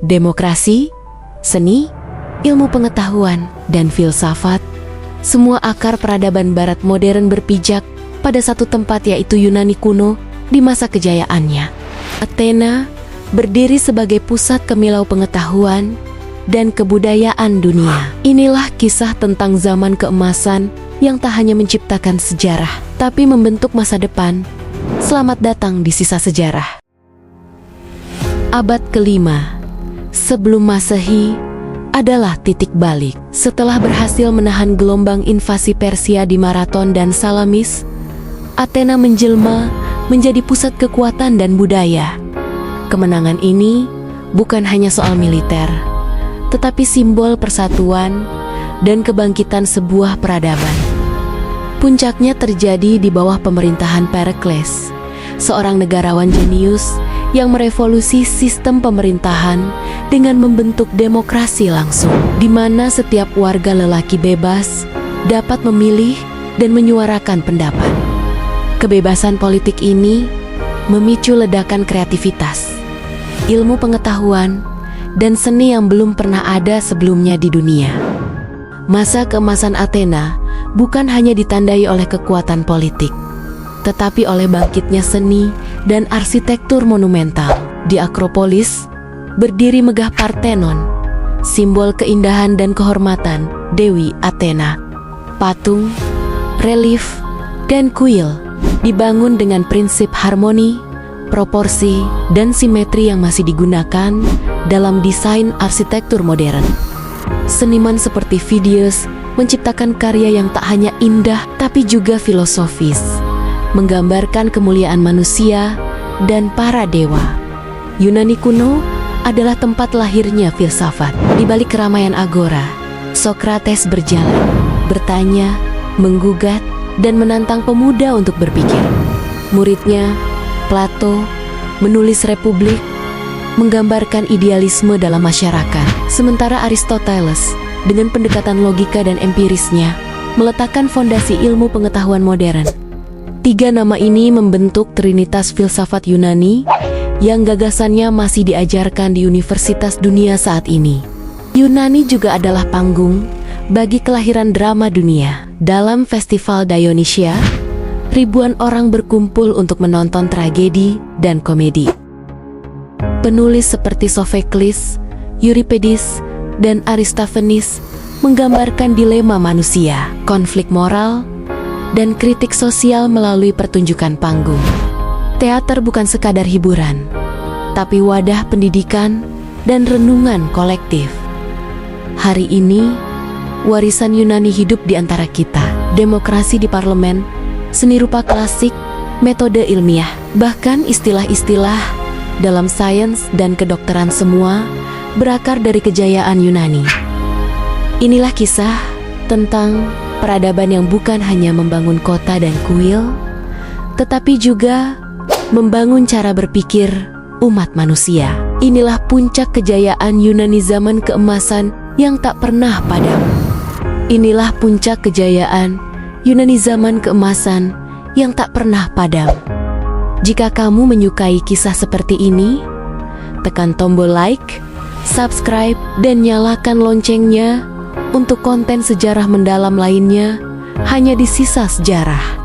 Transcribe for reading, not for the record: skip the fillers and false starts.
demokrasi, seni, ilmu pengetahuan, dan filsafat. Semua akar peradaban barat modern berpijak pada satu tempat, yaitu Yunani kuno di masa kejayaannya. Athena berdiri sebagai pusat kemilau pengetahuan dan kebudayaan dunia. Inilah kisah tentang zaman keemasan yang tak hanya menciptakan sejarah, tapi membentuk masa depan. Selamat datang di sisa sejarah. Abad kelima sebelum Masehi adalah titik balik. Setelah berhasil menahan gelombang invasi Persia di Marathon dan Salamis, Athena menjelma menjadi pusat kekuatan dan budaya. Kemenangan ini bukan hanya soal militer, tetapi simbol persatuan dan kebangkitan sebuah peradaban. Puncaknya terjadi di bawah pemerintahan Perikles, seorang negarawan jenius yang merevolusi sistem pemerintahan dengan membentuk demokrasi langsung, di mana setiap warga lelaki bebas dapat memilih dan menyuarakan pendapat. Kebebasan politik ini memicu ledakan kreativitas, ilmu pengetahuan, dan seni yang belum pernah ada sebelumnya di dunia. Masa keemasan Athena bukan hanya ditandai oleh kekuatan politik, tetapi oleh bangkitnya seni dan arsitektur monumental. Di Akropolis berdiri megah Parthenon, simbol keindahan dan kehormatan Dewi Athena. Patung, relief, dan kuil dibangun dengan prinsip harmoni, proporsi, dan simetri yang masih digunakan dalam desain arsitektur modern. Seniman seperti Phidias menciptakan karya yang tak hanya indah tapi juga filosofis, menggambarkan kemuliaan manusia dan para dewa. Yunani kuno adalah tempat lahirnya filsafat. Di balik keramaian agora, Sokrates berjalan, bertanya, menggugat, dan menantang pemuda untuk berpikir. Muridnya, Plato, menulis Republik, menggambarkan idealisme dalam masyarakat. Sementara Aristoteles, dengan pendekatan logika dan empirisnya, meletakkan fondasi ilmu pengetahuan modern. Tiga nama ini membentuk Trinitas Filsafat Yunani yang gagasannya masih diajarkan di universitas dunia saat ini. Yunani juga adalah panggung bagi kelahiran drama dunia. Dalam Festival Dionysia, ribuan orang berkumpul untuk menonton tragedi dan komedi. Penulis seperti Sophocles, Euripides, dan Aristophanes menggambarkan dilema manusia, konflik moral, dan kritik sosial melalui pertunjukan panggung. Teater bukan sekadar hiburan, tapi wadah pendidikan dan renungan kolektif. Hari ini, warisan Yunani hidup di antara kita. Demokrasi di parlemen, seni rupa klasik, metode ilmiah, bahkan istilah-istilah dalam sains dan kedokteran semua berakar dari kejayaan Yunani. Inilah kisah tentang peradaban yang bukan hanya membangun kota dan kuil, tetapi juga membangun cara berpikir umat manusia. Inilah puncak kejayaan Yunani zaman keemasan yang tak pernah padam. Inilah puncak kejayaan Yunani zaman keemasan yang tak pernah padam. Jika kamu menyukai kisah seperti ini, tekan tombol like, subscribe, dan nyalakan loncengnya untuk konten sejarah mendalam lainnya hanya di Sisa Sejarah.